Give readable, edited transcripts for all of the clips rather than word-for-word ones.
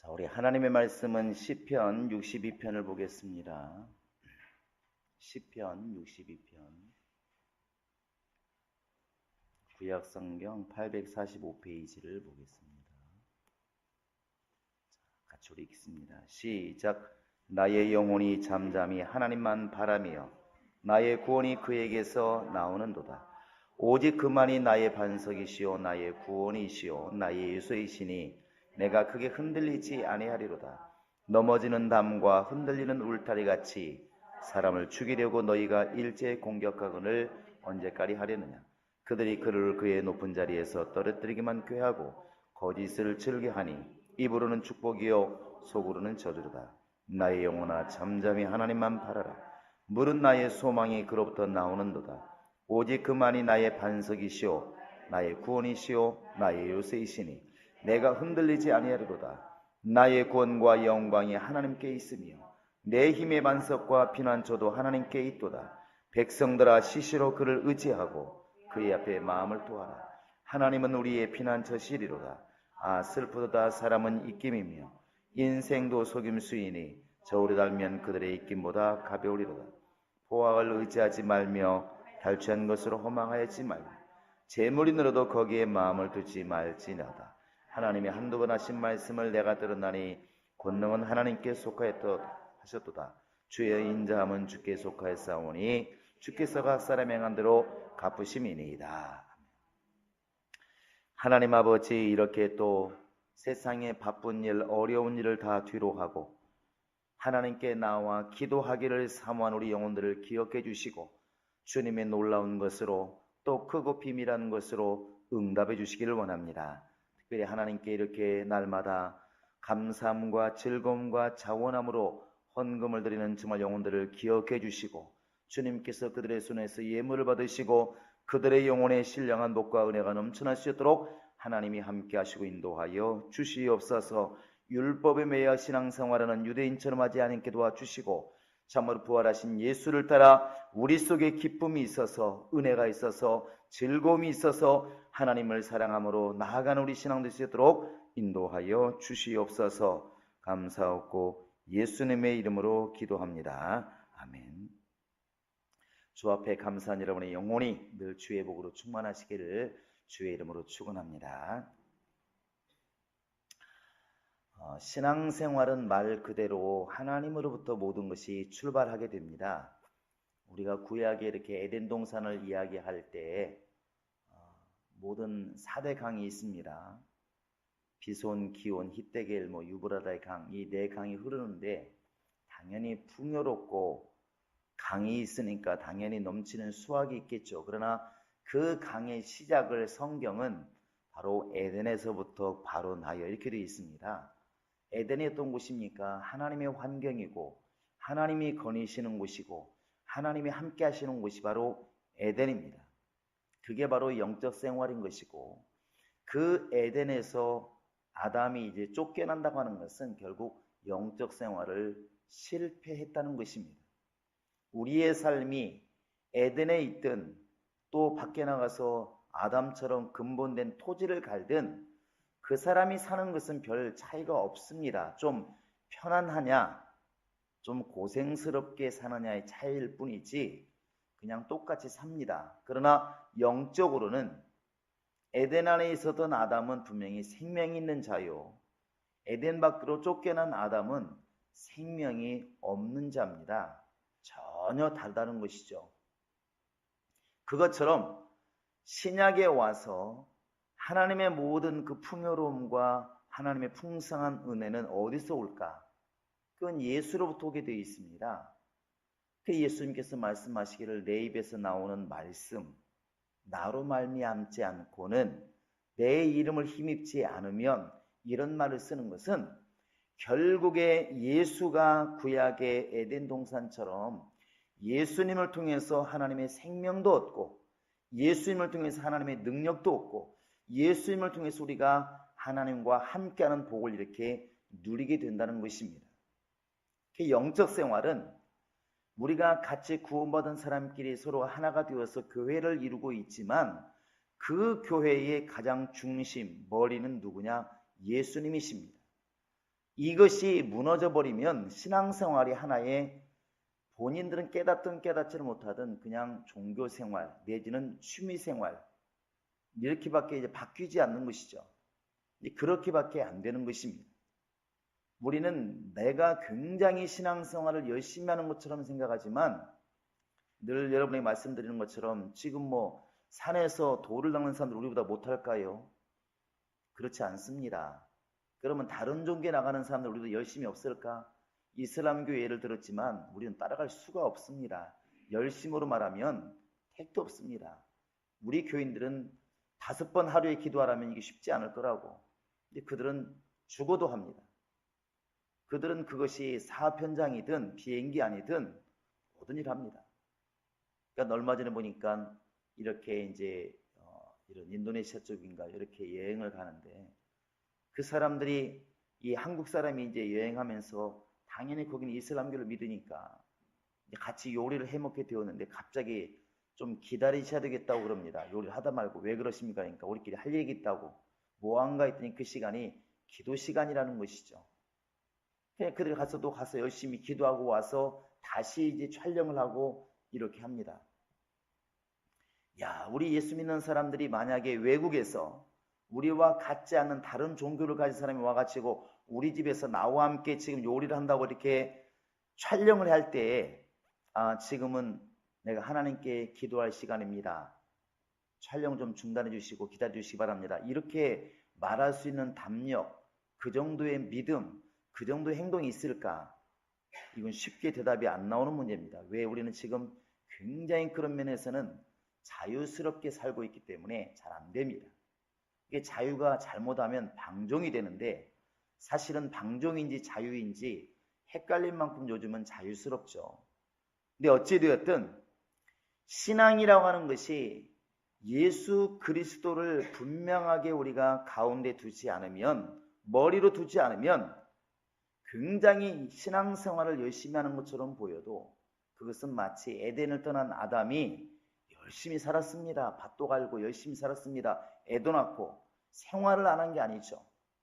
자, 우리 하나님의 말씀은 시편 62편을 보겠습니다. 시편 62편. 구약성경 845페이지를 보겠습니다. 자, 같이 우리 읽습니다. 시작. 나의 영혼이 잠잠히 하나님만 바라며 나의 구원이 그에게서 나오는도다. 오직 그만이 나의 반석이시오 나의 구원이시오 나의 요새이시니 내가 크게 흔들리지 아니하리로다. 넘어지는 담과 흔들리는 울타리같이 사람을 죽이려고 너희가 일제히 공격하거늘 언제까지 하려느냐. 그들이 그를 그의 높은 자리에서 떨어뜨리기만 꾀하고 거짓을 즐겨하니 입으로는 축복이요 속으로는 저주로다. 나의 영혼아 잠잠히 하나님만 바라라. 물은 나의 소망이 그로부터 나오는도다. 오직 그만이 나의 반석이시오 나의 구원이시오 나의 요새이시니 내가 흔들리지 아니하리로다. 나의 구원과 영광이 하나님께 있으며 내 힘의 반석과 피난처도 하나님께 있도다. 백성들아 시시로 그를 의지하고 그의 앞에 마음을 토하라. 하나님은 우리의 피난처시리로다. 아 슬프도다. 사람은 입김이며 인생도 속임수이니 저울에 달면 그들의 입김보다 가벼우리로다. 보화를 의지하지 말며 탈취한 것으로 허망하였지 말고 재물이 늘어도 거기에 마음을 두지 말지니하다. 하나님이 한두 번 하신 말씀을 내가 들었나니 권능은 하나님께 속하였도다. 주의 인자함은 주께 속하였사오니 주께서 각 사람 행한 대로 갚으심이니이다. 하나님 아버지, 이렇게 또 세상의 바쁜 일, 어려운 일을 다 뒤로 하고 하나님께 나와 기도하기를 사모한 우리 영혼들을 기억해 주시고 주님의 놀라운 것으로 또 크고 비밀한 것으로 응답해 주시기를 원합니다. 특별히 하나님께 이렇게 날마다 감사함과 즐거움과 자원함으로 헌금을 드리는 정말 영혼들을 기억해 주시고 주님께서 그들의 손에서 예물을 받으시고 그들의 영혼에 신령한 복과 은혜가 넘쳐날 수 있도록 하나님이 함께 하시고 인도하여 주시옵소서. 율법에 매여 신앙생활하는 유대인처럼 하지 않게 도와주시고 참으로 부활하신 예수를 따라 우리 속에 기쁨이 있어서 은혜가 있어서 즐거움이 있어서 하나님을 사랑함으로 나아가는 우리 신앙 될 수 있도록 인도하여 주시옵소서. 감사하고 예수님의 이름으로 기도합니다. 아멘. 주 앞에 감사한 여러분의 영혼이 늘 주의 복으로 충만하시기를 주의 이름으로 축원합니다. 신앙생활은 말 그대로 하나님으로부터 모든 것이 출발하게 됩니다. 우리가 구약에 이렇게 에덴 동산을 이야기할 때 모든 4대 강이 있습니다. 비손, 기온, 히데겔, 유브라다의 강, 이 네 강이 흐르는데 당연히 풍요롭고 강이 있으니까 당연히 넘치는 수확이 있겠죠. 그러나 그 강의 시작을 성경은 바로 에덴에서부터 발원하여 이렇게 되어 있습니다. 에덴이 어떤 곳입니까? 하나님의 환경이고 하나님이 거니시는 곳이고 하나님이 함께 하시는 곳이 바로 에덴입니다. 그게 바로 영적 생활인 것이고 그 에덴에서 아담이 이제 쫓겨난다고 하는 것은 결국 영적 생활을 실패했다는 것입니다. 우리의 삶이 에덴에 있든 또 밖에 나가서 아담처럼 근본된 토지를 갈든 그 사람이 사는 것은 별 차이가 없습니다. 좀 편안하냐, 좀 고생스럽게 사느냐의 차이일 뿐이지 그냥 똑같이 삽니다. 그러나 영적으로는 에덴 안에 있었던 아담은 분명히 생명이 있는 자요, 에덴 밖으로 쫓겨난 아담은 생명이 없는 자입니다. 전혀 다르다는 것이죠. 그것처럼 신약에 와서 하나님의 모든 그 풍요로움과 하나님의 풍성한 은혜는 어디서 올까? 그건 예수로부터 오게 되어 있습니다. 그 예수님께서 말씀하시기를 내 입에서 나오는 말씀, 나로 말미암지 않고는 내 이름을 힘입지 않으면, 이런 말을 쓰는 것은 결국에 예수가 구약의 에덴 동산처럼 예수님을 통해서 하나님의 생명도 얻고 예수님을 통해서 하나님의 능력도 얻고 예수님을 통해서 우리가 하나님과 함께하는 복을 이렇게 누리게 된다는 것입니다. 그 영적 생활은 우리가 같이 구원받은 사람끼리 서로 하나가 되어서 교회를 이루고 있지만 그 교회의 가장 중심, 머리는 누구냐? 예수님이십니다. 이것이 무너져 버리면 신앙생활이 하나의 본인들은 깨닫든 깨닫지를 못하든 그냥 종교생활 내지는 취미생활 이렇게밖에 이제 바뀌지 않는 것이죠. 그렇게밖에 안 되는 것입니다. 우리는 내가 굉장히 신앙생활을 열심히 하는 것처럼 생각하지만 늘 여러분에게 말씀드리는 것처럼 지금 뭐 산에서 돌을 닦는 사람들 우리보다 못할까요? 그렇지 않습니다. 그러면 다른 종교에 나가는 사람들 우리도 열심히 없을까? 이슬람교 예를 들었지만 우리는 따라갈 수가 없습니다. 열심으로 말하면 택도 없습니다. 우리 교인들은 5번 하루에 기도하라면 이게 쉽지 않을 거라고. 근데 그들은 죽어도 합니다. 그들은 그것이 사업 현장이든 비행기 아니든 모든 일 합니다. 그러니까 얼마 전에 보니까 이렇게 이제 이런 인도네시아 쪽인가 이렇게 여행을 가는데 그 사람들이 이 한국 사람이 이제 여행하면서 당연히 거기는 이슬람교를 믿으니까 같이 요리를 해 먹게 되었는데 갑자기 좀 기다리셔야 되겠다고 그럽니다. 요리를 하다 말고 왜 그러십니까? 그러니까 우리끼리 할 얘기 있다고 뭐한가 했더니 그 시간이 기도 시간이라는 것이죠. 그냥 그들 가서 열심히 기도하고 와서 다시 이제 촬영을 하고 이렇게 합니다. 야, 우리 예수 믿는 사람들이 만약에 외국에서 우리와 같지 않은 다른 종교를 가진 사람이 와가지고 우리 집에서 나와 함께 지금 요리를 한다고 이렇게 촬영을 할 때에 지금은 내가 하나님께 기도할 시간입니다. 촬영 좀 중단해 주시고 기다려 주시기 바랍니다. 이렇게 말할 수 있는 담력, 그 정도의 믿음, 그 정도의 행동이 있을까? 이건 쉽게 대답이 안 나오는 문제입니다. 왜? 우리는 지금 굉장히 그런 면에서는 자유스럽게 살고 있기 때문에 잘 안 됩니다. 이게 자유가 잘못하면 방종이 되는데 사실은 방종인지 자유인지 헷갈릴 만큼 요즘은 자유스럽죠. 근데 어찌되었든 신앙이라고 하는 것이 예수 그리스도를 분명하게 우리가 가운데 두지 않으면, 머리로 두지 않으면 굉장히 신앙생활을 열심히 하는 것처럼 보여도 그것은 마치 에덴을 떠난 아담이 열심히 살았습니다. 밭도 갈고 열심히 살았습니다. 애도 낳고 생활을 안 한 게 아니죠.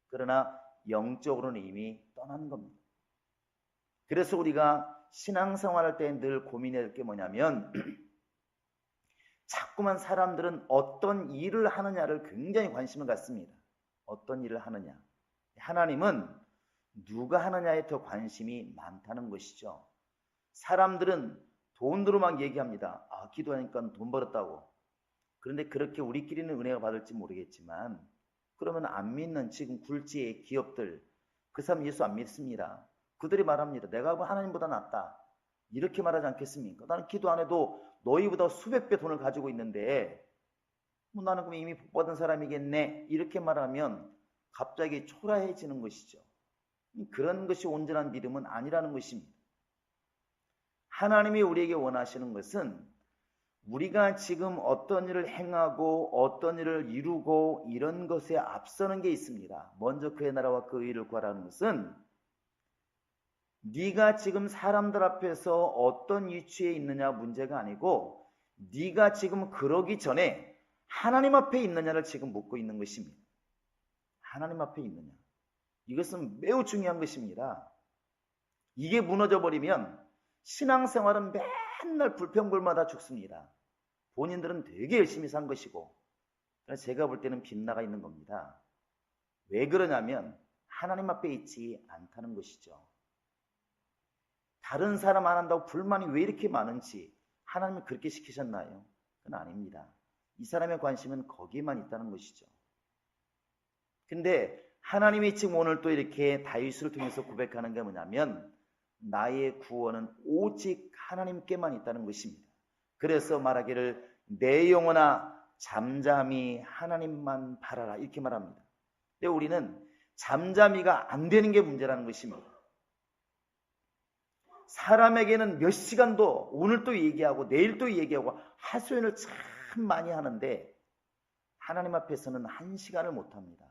그러나 영적으로는 이미 떠난 겁니다. 그래서 우리가 신앙생활할 때 늘 고민해야 될 게 뭐냐면 자꾸만 사람들은 어떤 일을 하느냐를 굉장히 관심을 갖습니다. 어떤 일을 하느냐. 하나님은 누가 하느냐에 더 관심이 많다는 것이죠. 사람들은 돈으로 막 얘기합니다. 기도하니까 돈 벌었다고. 그런데 그렇게 우리끼리는 은혜가 받을지 모르겠지만 그러면 안 믿는 지금 굴지의 기업들, 그 사람 예수 안 믿습니다. 그들이 말합니다. 내가 하나님보다 낫다. 이렇게 말하지 않겠습니까? 나는 기도 안 해도 너희보다 수백 배 돈을 가지고 있는데 나는 그럼 이미 복 받은 사람이겠네. 이렇게 말하면 갑자기 초라해지는 것이죠. 그런 것이 온전한 믿음은 아니라는 것입니다. 하나님이 우리에게 원하시는 것은 우리가 지금 어떤 일을 행하고 어떤 일을 이루고 이런 것에 앞서는 게 있습니다. 먼저 그의 나라와 그 의를 구하라는 것은 네가 지금 사람들 앞에서 어떤 위치에 있느냐 문제가 아니고 네가 지금 그러기 전에 하나님 앞에 있느냐를 지금 묻고 있는 것입니다. 하나님 앞에 있느냐. 이것은 매우 중요한 것입니다. 이게 무너져 버리면 신앙생활은 맨날 불평불마다 죽습니다. 본인들은 되게 열심히 산 것이고 제가 볼 때는 빗나가 있는 겁니다. 왜 그러냐면 하나님 앞에 있지 않다는 것이죠. 다른 사람 안 한다고 불만이 왜 이렇게 많은지 하나님이 그렇게 시키셨나요? 그건 아닙니다. 이 사람의 관심은 거기에만 있다는 것이죠. 근데 하나님이 지금 오늘 또 이렇게 다윗을 통해서 고백하는 게 뭐냐면 나의 구원은 오직 하나님께만 있다는 것입니다. 그래서 말하기를 내 영혼아 잠잠히 하나님만 바라라 이렇게 말합니다. 근데 우리는 잠잠히가 안 되는 게 문제라는 것입니다. 사람에게는 몇 시간도 오늘 또 얘기하고 내일 또 얘기하고 하소연을 참 많이 하는데 하나님 앞에서는 1시간을 못합니다.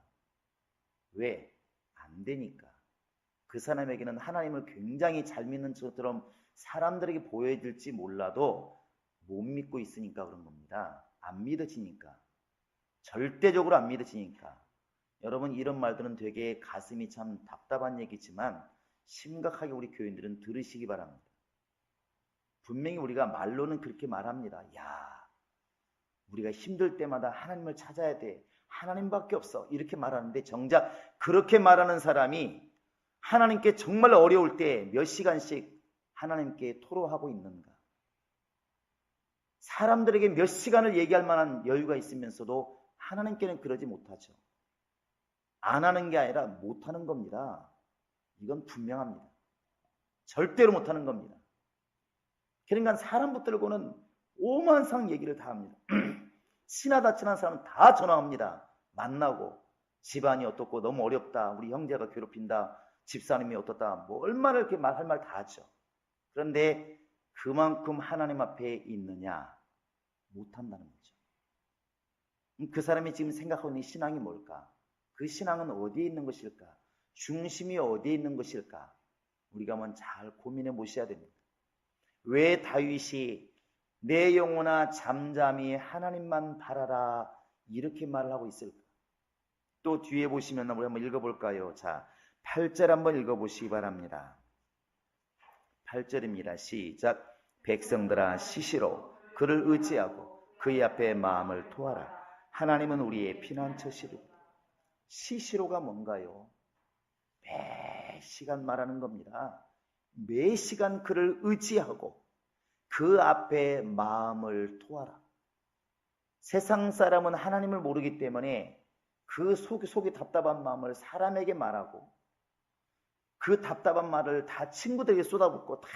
왜? 안 되니까. 그 사람에게는 하나님을 굉장히 잘 믿는 것처럼 사람들에게 보여질지 몰라도 못 믿고 있으니까 그런 겁니다. 안 믿어지니까. 절대적으로 안 믿어지니까. 여러분, 이런 말들은 되게 가슴이 참 답답한 얘기지만 심각하게 우리 교인들은 들으시기 바랍니다. 분명히 우리가 말로는 그렇게 말합니다. 야, 우리가 힘들 때마다 하나님을 찾아야 돼. 하나님밖에 없어. 이렇게 말하는데 정작 그렇게 말하는 사람이 하나님께 정말 어려울 때 몇 시간씩 하나님께 토로하고 있는가? 사람들에게 몇 시간을 얘기할 만한 여유가 있으면서도 하나님께는 그러지 못하죠. 안 하는 게 아니라 못하는 겁니다. 이건 분명합니다. 절대로 못하는 겁니다. 그러니까 사람 붙들고는 오만상 얘기를 다 합니다. 친하다 친한 사람은 다 전화합니다. 만나고 집안이 어떻고 너무 어렵다. 우리 형제가 괴롭힌다. 집사님이 어떻다. 뭐 얼마나 이렇게 말할 말 다 하죠. 그런데 그만큼 하나님 앞에 있느냐? 못한다는 거죠. 그 사람이 지금 생각하고 있는 신앙이 뭘까? 그 신앙은 어디에 있는 것일까? 중심이 어디에 있는 것일까? 우리가 한번 잘 고민해 보셔야 됩니다. 왜 다윗이 내 영혼아 잠잠히 하나님만 바라라 이렇게 말을 하고 있을까? 또 뒤에 보시면 우리 한번 읽어볼까요? 자, 8절 한번 읽어보시기 바랍니다. 8절입니다. 시작. 백성들아 시시로 그를 의지하고 그의 앞에 마음을 토하라. 하나님은 우리의 피난처시리라. 시시로가 뭔가요? 매 시간 말하는 겁니다. 매 시간 그를 의지하고 그 앞에 마음을 토하라. 세상 사람은 하나님을 모르기 때문에 그 속이 답답한 마음을 사람에게 말하고 그 답답한 말을 다 친구들에게 쏟아붓고 다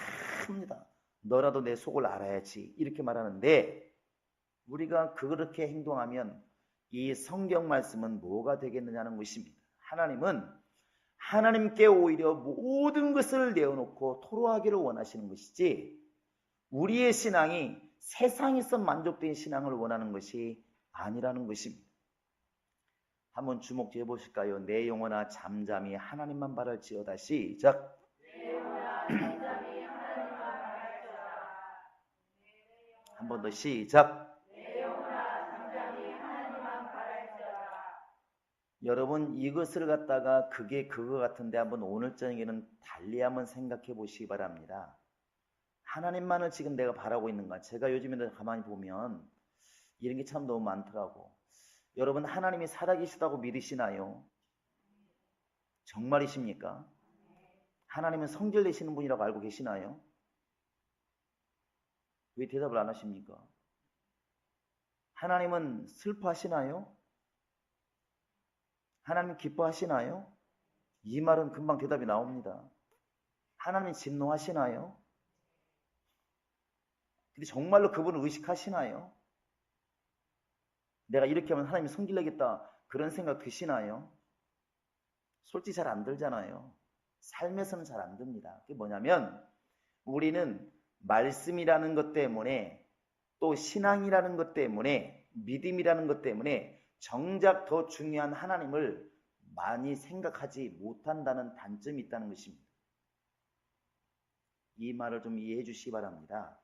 합니다. 너라도 내 속을 알아야지 이렇게 말하는데 우리가 그렇게 행동하면 이 성경 말씀은 뭐가 되겠느냐는 것입니다. 하나님은 하나님께 오히려 모든 것을 내어놓고 토로하기를 원하시는 것이지 우리의 신앙이 세상에서 만족된 신앙을 원하는 것이 아니라는 것입니다. 한번 주목해 보실까요? 내 영혼아 잠잠히 하나님만 바랄지어다. 시작. 내 영혼아 잠잠히 하나님만 바랄지어다. 한 번 더 시작. 내 영혼아 잠잠히 하나님만 바랄지어다. 여러분 이것을 갖다가 그게 그거 같은데 한번 오늘 저녁에는 달리 한번 생각해 보시기 바랍니다. 하나님만을 지금 내가 바라고 있는가? 제가 요즘에도 가만히 보면 이런 게 참 너무 많더라고. 여러분 하나님이 살아계시다고 믿으시나요? 정말이십니까? 하나님은 성질 내시는 분이라고 알고 계시나요? 왜 대답을 안 하십니까? 하나님은 슬퍼하시나요? 하나님 기뻐하시나요? 이 말은 금방 대답이 나옵니다. 하나님 진노하시나요? 근데 정말로 그분을 의식하시나요? 내가 이렇게 하면 하나님이 성질내겠다 그런 생각 드시나요? 솔직히 잘 안 들잖아요. 삶에서는 잘 안 듭니다. 그게 뭐냐면 우리는 말씀이라는 것 때문에 또 신앙이라는 것 때문에 믿음이라는 것 때문에 정작 더 중요한 하나님을 많이 생각하지 못한다는 단점이 있다는 것입니다. 이 말을 좀 이해해 주시기 바랍니다.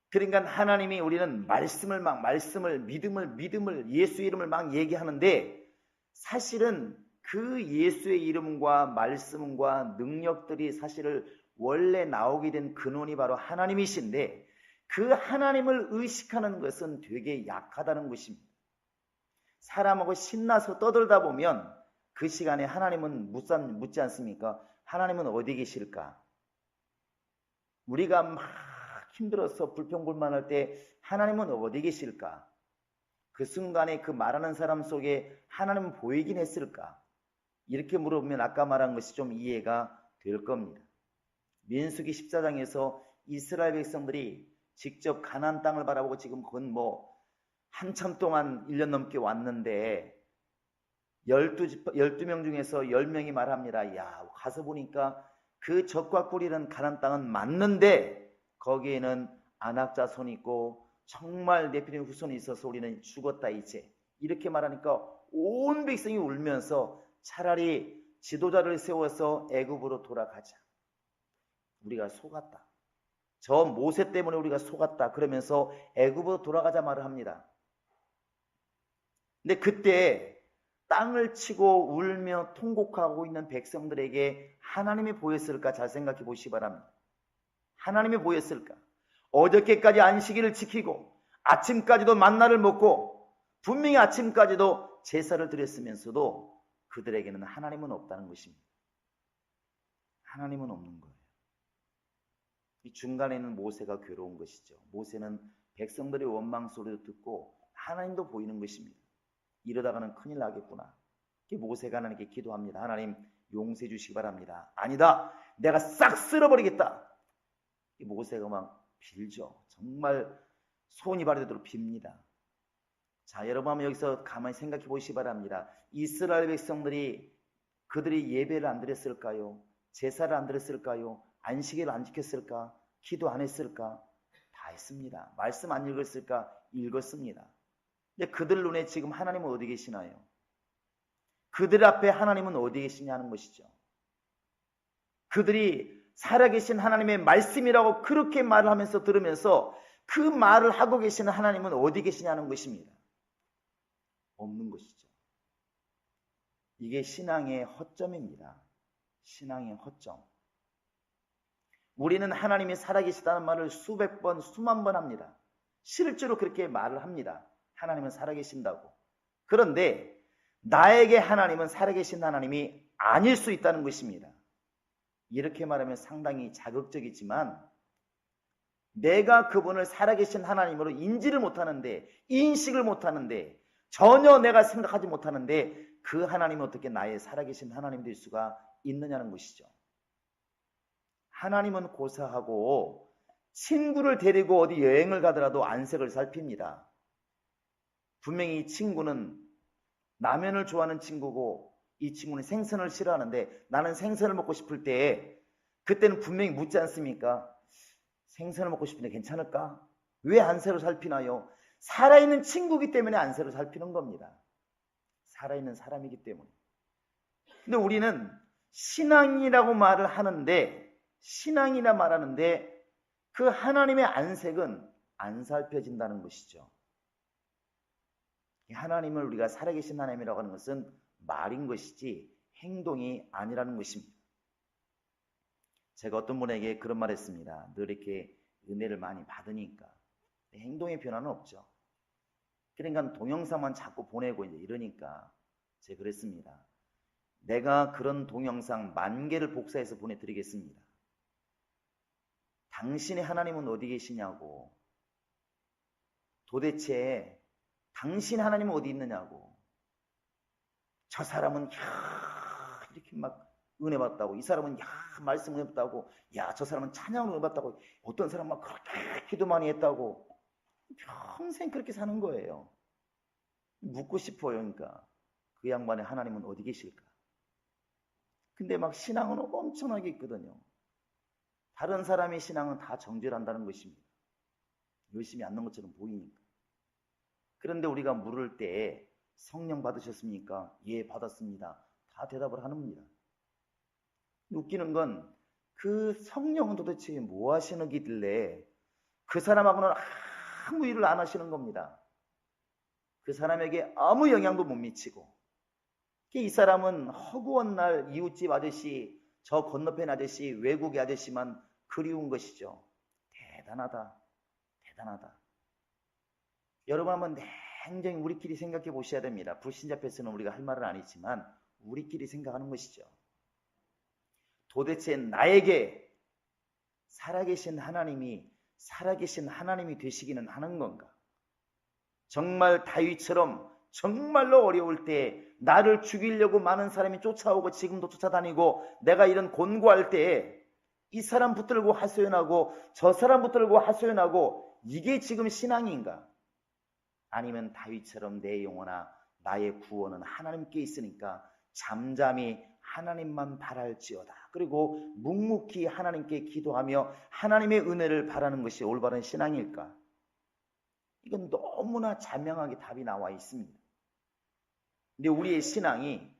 그러니까 하나님이 우리는 말씀을 믿음을 예수의 이름을 막 얘기하는데 사실은 그 예수의 이름과 말씀과 능력들이 사실을 원래 나오게 된 근원이 바로 하나님이신데 그 하나님을 의식하는 것은 되게 약하다는 것입니다. 사람하고 신나서 떠들다 보면 그 시간에 하나님은 묻지 않습니까? 하나님은 어디 계실까? 우리가 막 힘들어서 불평불만할 때 하나님은 어디 계실까? 그 순간에 그 말하는 사람 속에 하나님은 보이긴 했을까? 이렇게 물어보면 아까 말한 것이 좀 이해가 될 겁니다. 민수기 14장에서 이스라엘 백성들이 직접 가나안 땅을 바라보고 지금 그건 한참 동안 1년 넘게 왔는데 12명 중에서 10명이 말합니다. 야, 가서 보니까 그 적과 꿀이는 가나안 땅은 맞는데 거기에는 아낙 자손이 있고 정말 네피림 후손이 있어서 우리는 죽었다 이제 이렇게 말하니까 온 백성이 울면서 차라리 지도자를 세워서 애굽으로 돌아가자. 우리가 속았다. 저 모세 때문에 우리가 속았다. 그러면서 애굽으로 돌아가자 말을 합니다. 근데 그때 땅을 치고 울며 통곡하고 있는 백성들에게 하나님이 보였을까? 잘 생각해 보시기 바랍니다. 하나님이 보였을까? 어저께까지 안식일을 지키고 아침까지도 만나를 먹고 분명히 아침까지도 제사를 드렸으면서도 그들에게는 하나님은 없다는 것입니다. 하나님은 없는 거예요. 이 중간에 있는 모세가 괴로운 것이죠. 모세는 백성들의 원망 소리도 듣고 하나님도 보이는 것입니다. 이러다가는 큰일 나겠구나. 모세가 하나님께 기도합니다. 하나님 용서해 주시기 바랍니다. 아니다. 내가 싹 쓸어버리겠다. 모세가 막 빌죠. 정말 손이 발되도록 빕니다. 자, 여러분 한번 여기서 가만히 생각해 보시기 바랍니다. 이스라엘 백성들이 그들이 예배를 안 드렸을까요? 제사를 안 드렸을까요? 안식일을 안 지켰을까? 기도 안 했을까? 다 했습니다. 말씀 안 읽었을까? 읽었습니다. 근데 그들 눈에 지금 하나님은 어디 계시나요? 그들 앞에 하나님은 어디 계시냐는 것이죠. 그들이 살아계신 하나님의 말씀이라고 그렇게 말을 하면서 들으면서 그 말을 하고 계시는 하나님은 어디 계시냐는 것입니다. 없는 것이죠. 이게 신앙의 허점입니다. 신앙의 허점. 우리는 하나님이 살아계시다는 말을 수백 번, 수만 번 합니다. 실제로 그렇게 말을 합니다. 하나님은 살아계신다고. 그런데 나에게 하나님은 살아계신 하나님이 아닐 수 있다는 것입니다. 이렇게 말하면 상당히 자극적이지만 내가 그분을 살아계신 하나님으로 인지를 못하는데, 인식을 못하는데, 전혀 내가 생각하지 못하는데 그 하나님은 어떻게 나의 살아계신 하나님 될 수가 있느냐는 것이죠. 하나님은 고사하고 친구를 데리고 어디 여행을 가더라도 안색을 살핍니다. 분명히 이 친구는 라면을 좋아하는 친구고 이 친구는 생선을 싫어하는데 나는 생선을 먹고 싶을 때 그때는 분명히 묻지 않습니까? 생선을 먹고 싶은데 괜찮을까? 왜 안색을 살피나요? 살아있는 친구이기 때문에 안색을 살피는 겁니다. 살아있는 사람이기 때문에. 근데 우리는 신앙이라고 말을 하는데, 신앙이라 말하는데 그 하나님의 안색은 안 살펴진다는 것이죠. 하나님을 우리가 살아계신 하나님이라고 하는 것은 말인 것이지 행동이 아니라는 것입니다. 제가 어떤 분에게 그런 말 했습니다. 늘 이렇게 은혜를 많이 받으니까 행동의 변화는 없죠. 그러니까 동영상만 자꾸 보내고 이제 이러니까 제가 그랬습니다. 내가 그런 동영상 10,000개를 복사해서 보내드리겠습니다. 당신의 하나님은 어디 계시냐고. 도대체 당신 하나님은 어디 있느냐고. 저 사람은 이렇게 막 은혜 받다고, 이 사람은 말씀 은혜 받다고, 저 사람은 찬양을 은혜 받다고, 어떤 사람은 막 그렇게 기도 많이 했다고. 평생 그렇게 사는 거예요. 묻고 싶어요. 그러니까 그 양반의 하나님은 어디 계실까? 근데 막 신앙은 엄청나게 있거든요. 다른 사람의 신앙은 다 정죄한다는 것입니다. 열심히 않는 것처럼 보이니까. 그런데 우리가 물을 때 성령 받으셨습니까? 예, 받았습니다. 다 대답을 합니다. 웃기는 건 그 성령은 도대체 뭐 하시는 길래 그 사람하고는 아무 일을 안 하시는 겁니다. 그 사람에게 아무 영향도 못 미치고, 이 사람은 허구한 날 이웃집 아저씨, 저 건너편 아저씨, 외국의 아저씨만 그리운 것이죠. 대단하다. 대단하다. 여러분 한번 냉정히 우리끼리 생각해 보셔야 됩니다. 불신자 앞에서는 우리가 할 말은 아니지만 우리끼리 생각하는 것이죠. 도대체 나에게 살아계신 하나님이 되시기는 하는 건가? 정말 다윗처럼 정말로 어려울 때 나를 죽이려고 많은 사람이 쫓아오고 지금도 쫓아다니고 내가 이런 곤고할 때 이 사람 붙들고 하소연하고 저 사람 붙들고 하소연하고 이게 지금 신앙인가? 아니면 다윗처럼 내 영혼아 나의 구원은 하나님께 있으니까 잠잠히 하나님만 바랄지어다. 그리고 묵묵히 하나님께 기도하며 하나님의 은혜를 바라는 것이 올바른 신앙일까? 이건 너무나 자명하게 답이 나와 있습니다. 근데 우리의 신앙이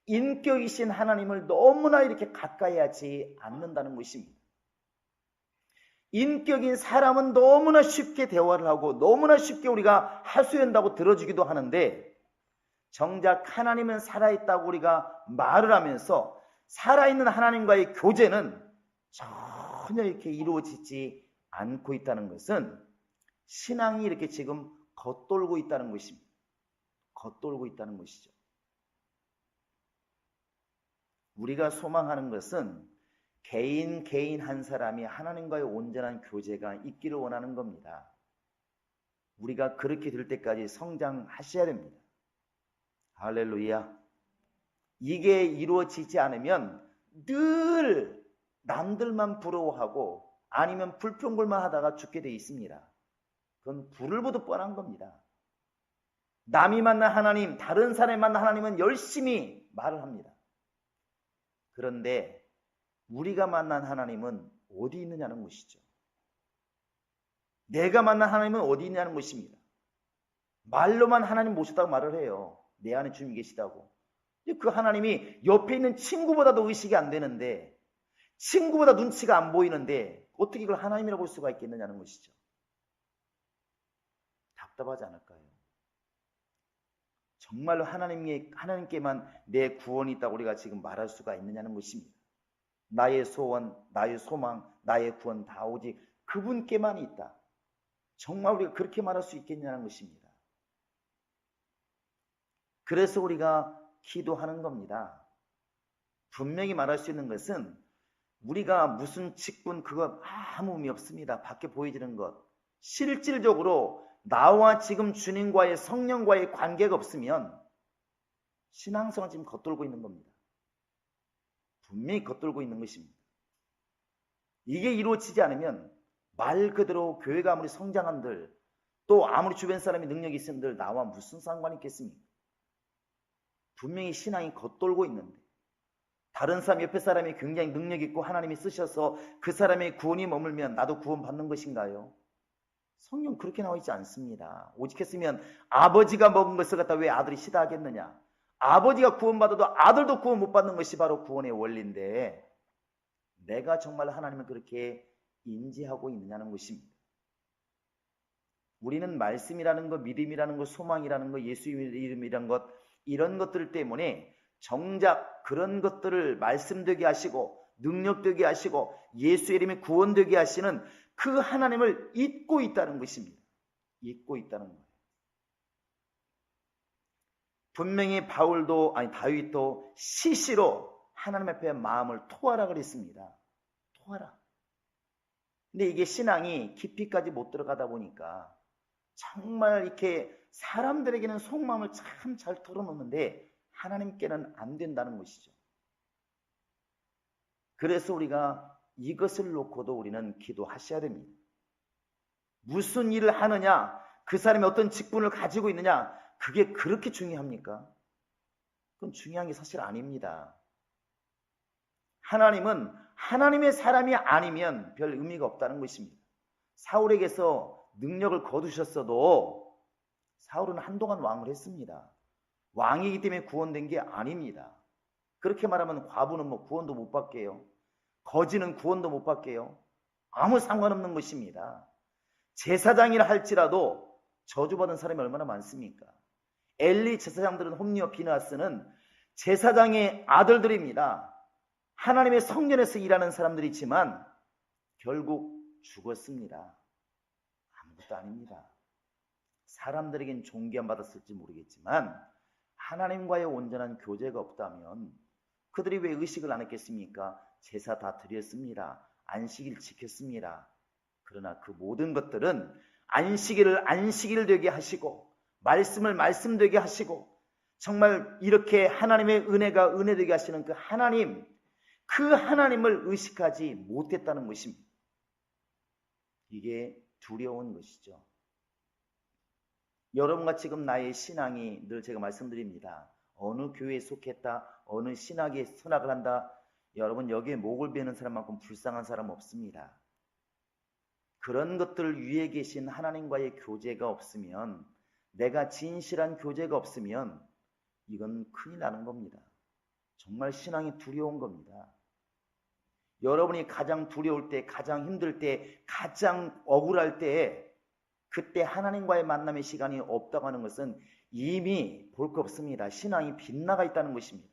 인격이신 하나님을 너무나 이렇게 가까이 하지 않는다는 것입니다. 인격인 사람은 너무나 쉽게 대화를 하고 너무나 쉽게 우리가 하소연다고 들어주기도 하는데 정작 하나님은 살아있다고 우리가 말을 하면서 살아있는 하나님과의 교제는 전혀 이렇게 이루어지지 않고 있다는 것은 신앙이 이렇게 지금 겉돌고 있다는 것입니다. 겉돌고 있다는 것이죠. 우리가 소망하는 것은 개인 한 사람이 하나님과의 온전한 교제가 있기를 원하는 겁니다. 우리가 그렇게 될 때까지 성장하셔야 됩니다. 할렐루야. 이게 이루어지지 않으면 늘 남들만 부러워하고 아니면 불평불만 하다가 죽게 돼 있습니다. 그건 불을 보듯 뻔한 겁니다. 남이 만난 하나님, 다른 사람이 만난 하나님은 열심히 말을 합니다. 그런데 우리가 만난 하나님은 어디 있느냐는 것이죠. 내가 만난 하나님은 어디 있냐는 것입니다. 말로만 하나님 모셨다고 말을 해요. 내 안에 주님이 계시다고. 그 하나님이 옆에 있는 친구보다도 의식이 안 되는데, 친구보다 눈치가 안 보이는데 어떻게 이걸 하나님이라고 볼 수가 있겠느냐는 것이죠. 답답하지 않을까요? 정말로 하나님께만 내 구원이 있다고 우리가 지금 말할 수가 있느냐는 것입니다. 나의 소원, 나의 소망, 나의 구원 다 오직 그분께만 있다. 정말 우리가 그렇게 말할 수 있겠냐는 것입니다. 그래서 우리가 기도하는 겁니다. 분명히 말할 수 있는 것은 우리가 무슨 직분 그거 아무 의미 없습니다. 밖에 보여지는 것. 실질적으로 나와 지금 주님과의 성령과의 관계가 없으면 신앙생활 지금 겉돌고 있는 겁니다. 분명히 겉돌고 있는 것입니다. 이게 이루어지지 않으면 말 그대로 교회가 아무리 성장한들 또 아무리 주변 사람이 능력이 있은들 나와 무슨 상관이 있겠습니까? 분명히 신앙이 겉돌고 있는데 다른 사람 옆에 사람이 굉장히 능력 있고 하나님이 쓰셔서 그 사람의 구원이 머물면 나도 구원 받는 것인가요? 성경 그렇게 나와 있지 않습니다. 오직 했으면 아버지가 먹은 것을 갖다 왜 아들이 시다하겠느냐? 아버지가 구원받아도 아들도 구원 못 받는 것이 바로 구원의 원리인데 내가 정말 하나님을 그렇게 인지하고 있느냐는 것입니다. 우리는 말씀이라는 것, 믿음이라는 것, 소망이라는 것, 예수 이름이라는 것 이런 것들 때문에 정작 그런 것들을 말씀되게 하시고 능력되게 하시고 예수 이름이 구원되게 하시는 그 하나님을 잊고 있다는 것입니다. 잊고 있다는 거예요. 분명히 다윗도 시시로 하나님 앞에 마음을 토하라 그랬습니다. 토하라. 근데 이게 신앙이 깊이까지 못 들어가다 보니까 정말 이렇게 사람들에게는 속마음을 참 잘 털어놓는데 하나님께는 안 된다는 것이죠. 그래서 우리가 이것을 놓고도 우리는 기도하셔야 됩니다. 무슨 일을 하느냐, 그 사람이 어떤 직분을 가지고 있느냐, 그게 그렇게 중요합니까? 그건 중요한 게 사실 아닙니다. 하나님은 하나님의 사람이 아니면 별 의미가 없다는 것입니다. 사울에게서 능력을 거두셨어도 사울은 한동안 왕을 했습니다. 왕이기 때문에 구원된 게 아닙니다. 그렇게 말하면 과부는 구원도 못 받게요. 거지는 구원도 못 받게요. 아무 상관없는 것입니다. 제사장이라 할지라도 저주받은 사람이 얼마나 많습니까? 엘리 제사장들은 홈리와 비느하스는 제사장의 아들들입니다. 하나님의 성전에서 일하는 사람들이지만 결국 죽었습니다. 아무것도 아닙니다. 사람들에겐 존귀함 받았을지 모르겠지만 하나님과의 온전한 교제가 없다면 그들이 왜 의식을 안 했겠습니까? 제사 다 드렸습니다. 안식일 지켰습니다. 그러나 그 모든 것들은 안식일을 안식일 되게 하시고 말씀을 말씀되게 하시고 정말 이렇게 하나님의 은혜가 은혜되게 하시는 그 하나님을 의식하지 못했다는 것입니다. 이게 두려운 것이죠. 여러분과 지금 나의 신앙이 늘 제가 말씀드립니다. 어느 교회에 속했다, 어느 신학에 선악을 한다, 여러분 여기에 목을 베는 사람만큼 불쌍한 사람 없습니다. 그런 것들 위에 계신 하나님과의 교제가 없으면, 내가 진실한 교제가 없으면 이건 큰일 나는 겁니다. 정말 신앙이 두려운 겁니다. 여러분이 가장 두려울 때, 가장 힘들 때, 가장 억울할 때, 그때 하나님과의 만남의 시간이 없다고 하는 것은 이미 볼 거 없습니다. 신앙이 빗나가 있다는 것입니다.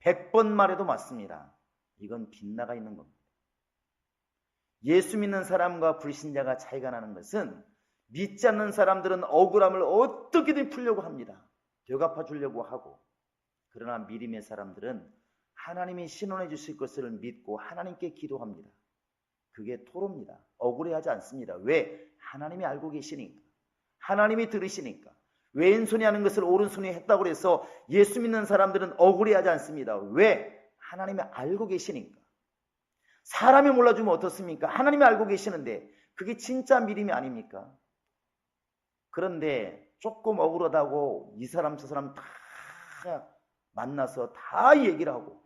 100번 말해도 맞습니다. 이건 빗나가 있는 겁니다. 예수 믿는 사람과 불신자가 차이가 나는 것은 믿지 않는 사람들은 억울함을 어떻게든 풀려고 합니다. 되갚아 주려고 하고, 그러나 믿음의 사람들은 하나님이 신원해 주실 것을 믿고 하나님께 기도합니다. 그게 토로입니다. 억울해하지 않습니다. 왜? 하나님이 알고 계시니까. 하나님이 들으시니까. 왼손이 하는 것을 오른손이 했다고 해서 예수 믿는 사람들은 억울해하지 않습니다. 왜? 하나님이 알고 계시니까. 사람이 몰라주면 어떻습니까? 하나님이 알고 계시는데 그게 진짜 믿음이 아닙니까? 그런데 조금 억울하다고 이 사람 저 사람 다 만나서 다 얘기를 하고,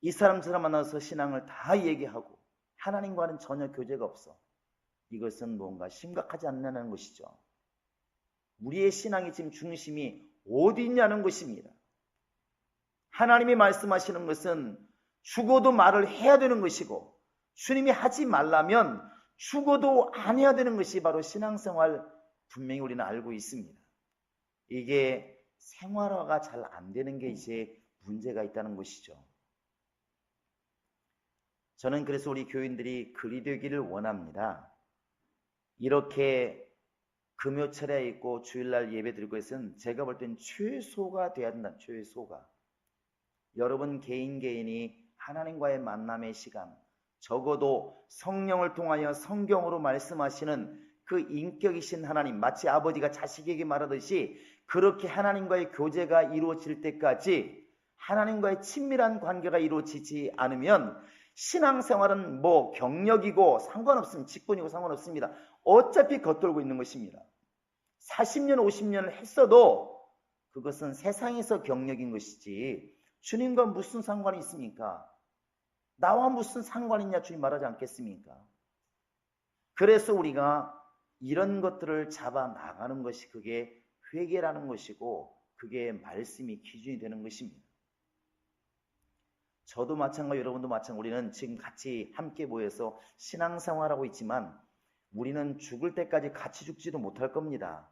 이 사람 저 사람 만나서 신앙을 다 얘기하고 하나님과는 전혀 교제가 없어. 이것은 뭔가 심각하지 않냐는 것이죠. 우리의 신앙의 지금 중심이 어디 있냐는 것입니다. 하나님이 말씀하시는 것은 죽어도 말을 해야 되는 것이고, 주님이 하지 말라면 죽어도 안 해야 되는 것이 바로 신앙생활, 분명히 우리는 알고 있습니다. 이게 생활화가 잘 안 되는 게 이제 문제가 있다는 것이죠. 저는 그래서 우리 교인들이 그리 되기를 원합니다. 이렇게 금요 차례에 있고 주일날 예배 드리고 있으면 제가 볼 땐 최소가 돼야 된다. 최소가. 여러분 개인이 하나님과의 만남의 시간, 적어도 성령을 통하여 성경으로 말씀하시는 그 인격이신 하나님, 마치 아버지가 자식에게 말하듯이 그렇게 하나님과의 교제가 이루어질 때까지 하나님과의 친밀한 관계가 이루어지지 않으면 신앙생활은 뭐 경력이고 상관없습니다. 직분이고 상관없습니다. 어차피 겉돌고 있는 것입니다. 40년, 50년을 했어도 그것은 세상에서 경력인 것이지 주님과 무슨 상관이 있습니까? 나와 무슨 상관이 있냐 주님 말하지 않겠습니까? 그래서 우리가 이런 것들을 잡아 나가는 것이 그게 회개라는 것이고, 그게 말씀이 기준이 되는 것입니다. 저도 마찬가지고 여러분도 마찬가지고 우리는 지금 같이 함께 모여서 신앙생활하고 있지만 우리는 죽을 때까지 같이 죽지도 못할 겁니다.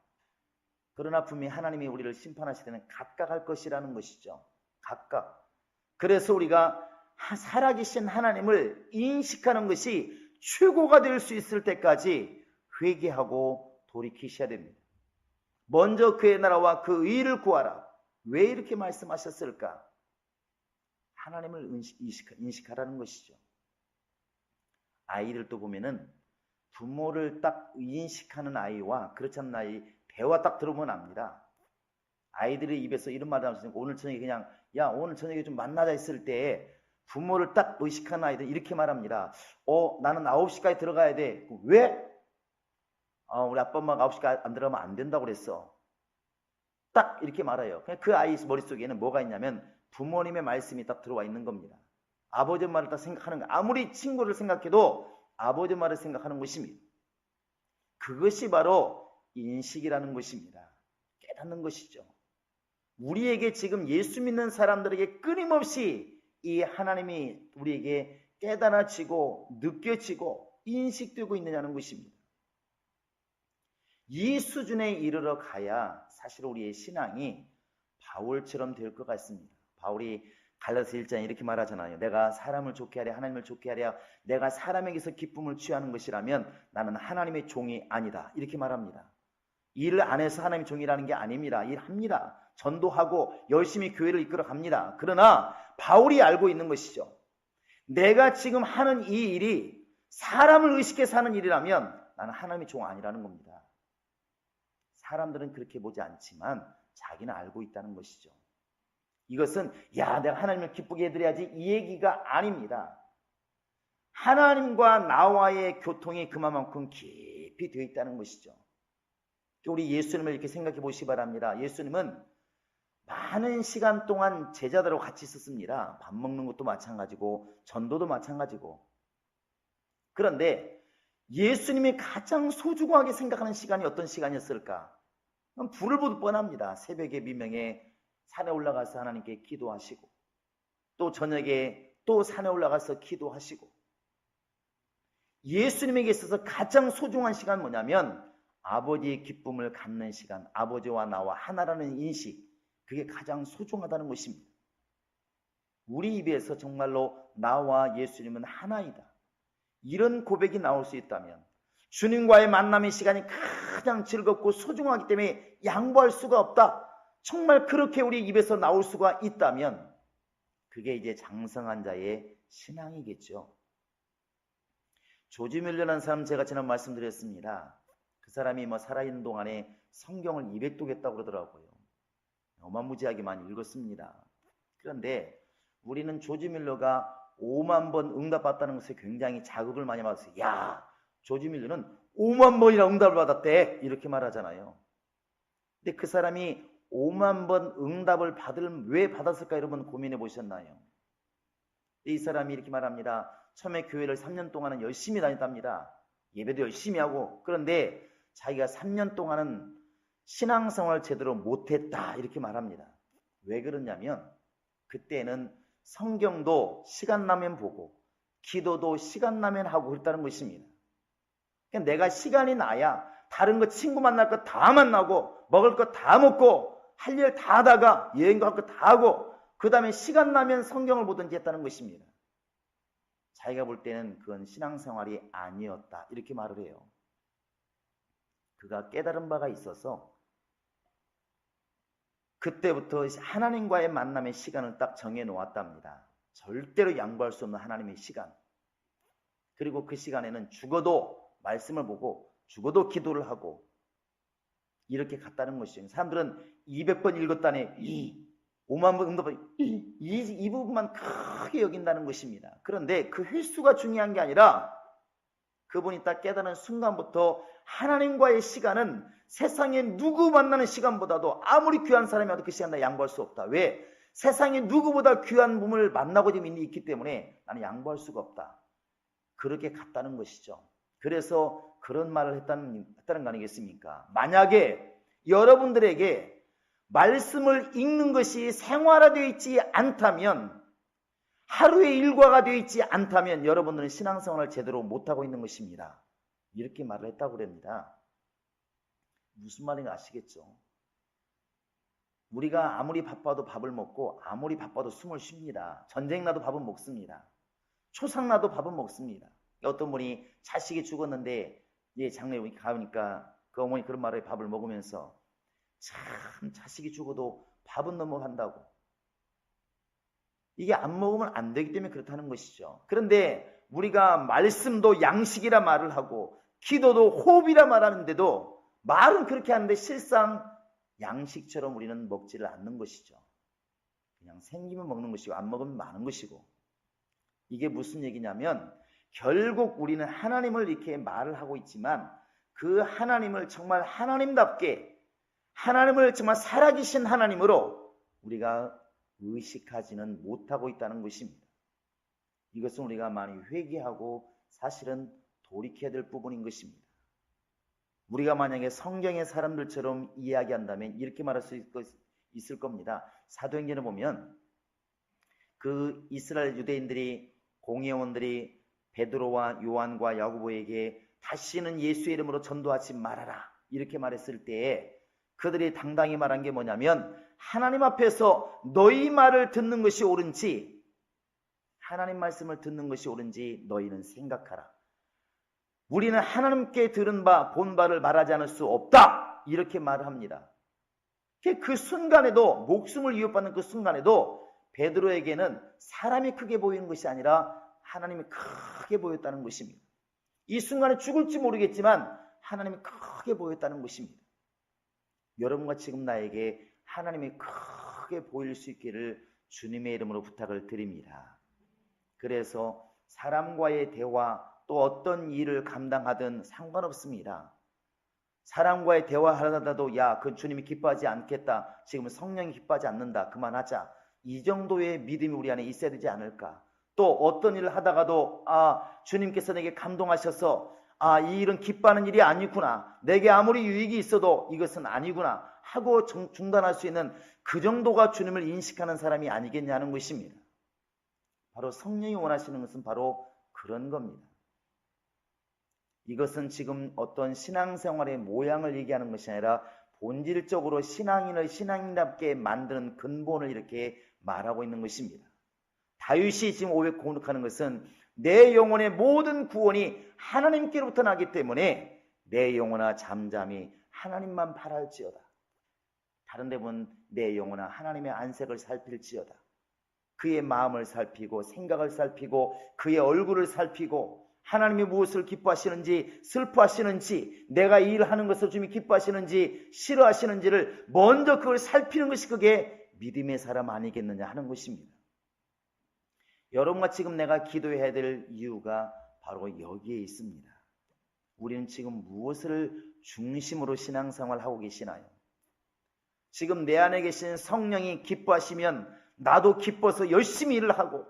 그러나 분명히 하나님이 우리를 심판하실 때는 각각 할 것이라는 것이죠. 각각. 그래서 우리가 살아계신 하나님을 인식하는 것이 최고가 될 수 있을 때까지 회개하고 돌이키셔야 됩니다. 먼저 그의 나라와 그 의를 구하라. 왜 이렇게 말씀하셨을까? 하나님을 인식하라는 것이죠. 아이들도 보면은 부모를 딱 인식하는 아이와 그렇지 않은 아이 대화 딱 들어보면 압니다. 아이들의 입에서 이런 말을 하면서 오늘 저녁에 그냥 야 오늘 저녁에 좀 만나자 했을 때 부모를 딱 의식하는 아이들 이렇게 말합니다. 나는 9시까지 들어가야 돼. 왜? 우리 아빠 엄마가 9시까지 안 들어가면 안 된다고 그랬어. 딱 이렇게 말해요. 그냥 그 아이 머릿속에는 뭐가 있냐면 부모님의 말씀이 딱 들어와 있는 겁니다. 아버지 말을 딱 생각하는 거. 아무리 친구를 생각해도 아버지 말을 생각하는 것입니다. 그것이 바로 인식이라는 것입니다. 깨닫는 것이죠. 우리에게 지금 예수 믿는 사람들에게 끊임없이 이 하나님이 우리에게 깨달아지고 느껴지고 인식되고 있느냐는 것입니다. 이 수준에 이르러 가야 사실 우리의 신앙이 바울처럼 될 것 같습니다. 바울이 갈라디아 1장에 이렇게 말하잖아요. 내가 사람을 좋게 하랴 하나님을 좋게 하랴 내가 사람에게서 기쁨을 취하는 것이라면 나는 하나님의 종이 아니다. 이렇게 말합니다. 일을 안 해서 하나님의 종이라는 게 아닙니다. 일합니다. 전도하고 열심히 교회를 이끌어 갑니다. 그러나 바울이 알고 있는 것이죠. 내가 지금 하는 이 일이 사람을 의식해서 하는 일이라면 나는 하나님의 종 아니라는 겁니다. 사람들은 그렇게 보지 않지만 자기는 알고 있다는 것이죠. 이것은 야 내가 하나님을 기쁘게 해드려야지 이 얘기가 아닙니다. 하나님과 나와의 교통이 그만큼 깊이 되어 있다는 것이죠. 우리 예수님을 이렇게 생각해 보시기 바랍니다. 예수님은 많은 시간 동안 제자들하고 같이 있었습니다. 밥 먹는 것도 마찬가지고 전도도 마찬가지고. 그런데 예수님이 가장 소중하게 생각하는 시간이 어떤 시간이었을까? 불을 보듯 뻔합니다. 새벽에 미명에 산에 올라가서 하나님께 기도하시고 또 저녁에 또 산에 올라가서 기도하시고 예수님에게 있어서 가장 소중한 시간 뭐냐면 아버지의 기쁨을 갖는 시간, 아버지와 나와 하나라는 인식, 그게 가장 소중하다는 것입니다. 우리 입에서 정말로 나와 예수님은 하나이다, 이런 고백이 나올 수 있다면 주님과의 만남의 시간이 가장 즐겁고 소중하기 때문에 양보할 수가 없다, 정말 그렇게 우리 입에서 나올 수가 있다면 그게 이제 장성한 자의 신앙이겠죠. 조지 밀러라는 사람 제가 지난 말씀드렸습니다. 그 사람이 살아있는 동안에 성경을 200독 했다고 그러더라고요. 어마무지하게 많이 읽었습니다. 그런데 우리는 조지 밀러가 5만 번 응답받았다는 것에 굉장히 자극을 많이 받았어요. 야, 조지 밀러는 5만 번이나 응답을 받았대, 이렇게 말하잖아요. 근데 그 사람이 5만 번 응답을 왜 받았을까, 여러분 고민해 보셨나요? 이 사람이 이렇게 말합니다. 처음에 교회를 3년 동안은 열심히 다녔답니다. 예배도 열심히 하고. 그런데 자기가 3년 동안은 신앙생활을 제대로 못했다, 이렇게 말합니다. 왜 그러냐면 그때는 성경도 시간 나면 보고 기도도 시간 나면 하고 그랬다는 것입니다. 그러니까 내가 시간이 나야 다른 거 친구 만날 거 다 만나고 먹을 거 다 먹고 할 일 다 하다가 여행도 할 거 다 하고 그 다음에 시간 나면 성경을 보든지 했다는 것입니다. 자기가 볼 때는 그건 신앙생활이 아니었다, 이렇게 말을 해요. 그가 깨달은 바가 있어서 그때부터 하나님과의 만남의 시간을 딱 정해 놓았답니다. 절대로 양보할 수 없는 하나님의 시간. 그리고 그 시간에는 죽어도 말씀을 보고 죽어도 기도를 하고 이렇게 갔다는 것이죠. 사람들은 200번 읽었다네, 5만 번 응답을 이 부분만 크게 여긴다는 것입니다. 그런데 그 횟수가 중요한 게 아니라 그분이 딱 깨달은 순간부터 하나님과의 시간은 세상에 누구 만나는 시간보다도 아무리 귀한 사람이라도 그 시간 나 양보할 수 없다. 왜? 세상에 누구보다 귀한 분을 만나고 지금 있기 때문에 나는 양보할 수가 없다. 그렇게 갔다는 것이죠. 그래서 그런 말을 했다는 거 아니겠습니까? 만약에 여러분들에게 말씀을 읽는 것이 생활화되어 있지 않다면, 하루의 일과가 되어 있지 않다면 여러분들은 신앙생활을 제대로 못하고 있는 것입니다. 이렇게 말을 했다고 그럽니다. 무슨 말인가 아시겠죠? 우리가 아무리 바빠도 밥을 먹고 아무리 바빠도 숨을 쉽니다. 전쟁 나도 밥은 먹습니다. 초상 나도 밥은 먹습니다. 어떤 분이 자식이 죽었는데 장례에 가니까 그 어머니 그런 말에 밥을 먹으면서 참 자식이 죽어도 밥은 넘어간다고. 이게 안 먹으면 안 되기 때문에 그렇다는 것이죠. 그런데 우리가 말씀도 양식이라 말을 하고 기도도 호흡이라 말하는데도 말은 그렇게 하는데 실상 양식처럼 우리는 먹지를 않는 것이죠. 그냥 생기면 먹는 것이고 안 먹으면 마는 것이고. 이게 무슨 얘기냐면 결국 우리는 하나님을 이렇게 말을 하고 있지만 그 하나님을 정말 하나님답게, 하나님을 정말 살아계신 하나님으로 우리가 의식하지는 못하고 있다는 것입니다. 이것은 우리가 많이 회개하고 사실은 돌이켜야 될 부분인 것입니다. 우리가 만약에 성경의 사람들처럼 이야기한다면 이렇게 말할 수 있을 겁니다. 사도행전을 보면 그 이스라엘 유대인들이, 공회원들이 베드로와 요한과 야고보에게 다시는 예수의 이름으로 전도하지 말아라, 이렇게 말했을 때에 그들이 당당히 말한 게 뭐냐면 하나님 앞에서 너희 말을 듣는 것이 옳은지, 하나님 말씀을 듣는 것이 옳은지 너희는 생각하라. 우리는 하나님께 들은 바, 본 바를 말하지 않을 수 없다, 이렇게 말을 합니다. 그 순간에도, 목숨을 위협받는 그 순간에도 베드로에게는 사람이 크게 보이는 것이 아니라 하나님이 크게 보였다는 것입니다. 이 순간에 죽을지 모르겠지만 하나님이 크게 보였다는 것입니다. 여러분과 지금 나에게 하나님이 크게 보일 수 있기를 주님의 이름으로 부탁을 드립니다. 그래서 사람과의 대화, 또 어떤 일을 감당하든 상관없습니다. 사람과의 대화하다가도 야, 그건 주님이 기뻐하지 않겠다, 지금은 성령이 기뻐하지 않는다, 그만하자, 이 정도의 믿음이 우리 안에 있어야 되지 않을까. 또 어떤 일을 하다가도 주님께서 내게 감동하셔서 이 일은 기뻐하는 일이 아니구나, 내게 아무리 유익이 있어도 이것은 아니구나 하고 중단할 수 있는 그 정도가 주님을 인식하는 사람이 아니겠냐는 것입니다. 바로 성령이 원하시는 것은 바로 그런 겁니다. 이것은 지금 어떤 신앙생활의 모양을 얘기하는 것이 아니라 본질적으로 신앙인을 신앙인답게 만드는 근본을 이렇게 말하고 있는 것입니다. 다윗이 지금 고백하는 것은 내 영혼의 모든 구원이 하나님께로부터 나기 때문에 내 영혼아 잠잠히 하나님만 바랄지어다. 다른 데 보면 내 영혼아 하나님의 안색을 살필지어다. 그의 마음을 살피고 생각을 살피고 그의 얼굴을 살피고 하나님이 무엇을 기뻐하시는지 슬퍼하시는지 내가 일하는 것을 주님이 기뻐하시는지 싫어하시는지를 먼저 그걸 살피는 것이 그게 믿음의 사람 아니겠느냐 하는 것입니다. 여러분과 지금 내가 기도해야 될 이유가 바로 여기에 있습니다. 우리는 지금 무엇을 중심으로 신앙생활을 하고 계시나요? 지금 내 안에 계신 성령이 기뻐하시면 나도 기뻐서 열심히 일을 하고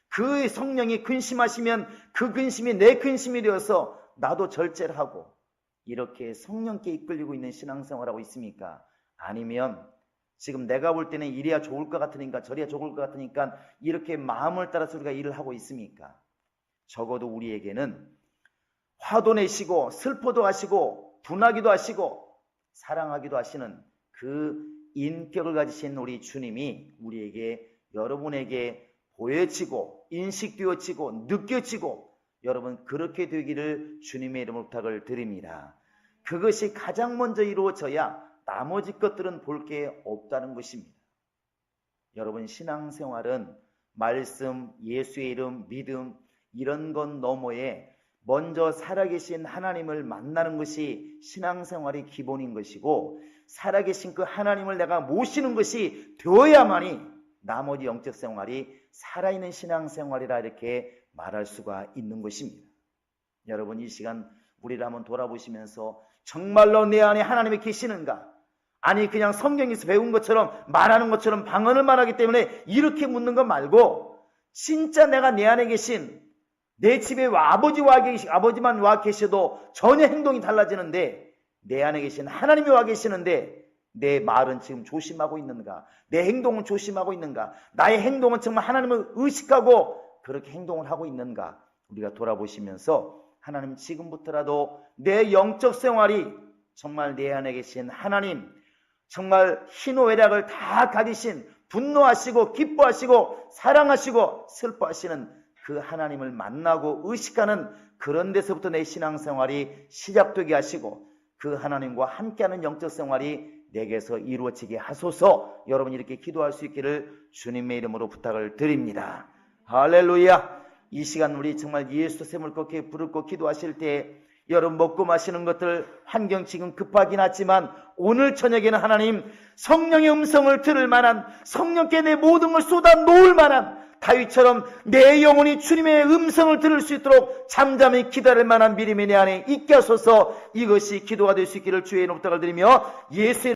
그 성령이 근심하시면 그 근심이 내 근심이 되어서 나도 절제를 하고 이렇게 성령께 이끌리고 있는 신앙생활하고 있습니까? 아니면 지금 내가 볼 때는 이래야 좋을 것 같으니까 저래야 좋을 것 같으니까 이렇게 마음을 따라서 우리가 일을 하고 있습니까? 적어도 우리에게는 화도 내시고 슬퍼도 하시고 분하기도 하시고 사랑하기도 하시는 그 인격을 가지신 우리 주님이 우리에게 여러분에게 보여지고 인식되어지고 느껴지고 여러분 그렇게 되기를 주님의 이름으로 부탁을 드립니다. 그것이 가장 먼저 이루어져야 나머지 것들은 볼 게 없다는 것입니다. 여러분 신앙생활은 말씀, 예수의 이름, 믿음 이런 것 너머에 먼저 살아계신 하나님을 만나는 것이 신앙생활의 기본인 것이고 살아계신 그 하나님을 내가 모시는 것이 되어야만이 나머지 영적 생활이 살아있는 신앙생활이라 이렇게 말할 수가 있는 것입니다. 여러분 이 시간 우리를 한번 돌아보시면서 정말로 내 안에 하나님이 계시는가? 아니 그냥 성경에서 배운 것처럼 말하는 것처럼 방언을 말하기 때문에 이렇게 묻는 것 말고 진짜 내가 내 안에 계신 내 집에 아버지만 와 계셔도 전혀 행동이 달라지는데 내 안에 계신 하나님이 와 계시는데 내 말은 지금 조심하고 있는가? 내 행동은 조심하고 있는가? 나의 행동은 정말 하나님을 의식하고 그렇게 행동을 하고 있는가? 우리가 돌아보시면서 하나님 지금부터라도 내 영적 생활이 정말 내 안에 계신 하나님 정말 희노애락을 다 가지신 분노하시고 기뻐하시고 사랑하시고 슬퍼하시는 그 하나님을 만나고 의식하는 그런 데서부터 내 신앙생활이 시작되게 하시고 그 하나님과 함께하는 영적 생활이 내게서 이루어지게 하소서. 여러분 이렇게 기도할 수 있기를 주님의 이름으로 부탁을 드립니다. 할렐루야. 이 시간 우리 정말 예수 샘을 꺾게 부르고 기도하실 때 여러분 먹고 마시는 것들 환경 지금 급하긴 하지만 오늘 저녁에는 하나님 성령의 음성을 들을 만한 성령께 내 모든 걸 쏟아 놓을 만한 다윗처럼 내 영혼이 주님의 음성을 들을 수 있도록 잠잠히 기다릴 만한 믿음이 내 안에 있게 하소서. 이것이 기도가 될 수 있기를 주의 이름으로 부탁을 드리며 예수의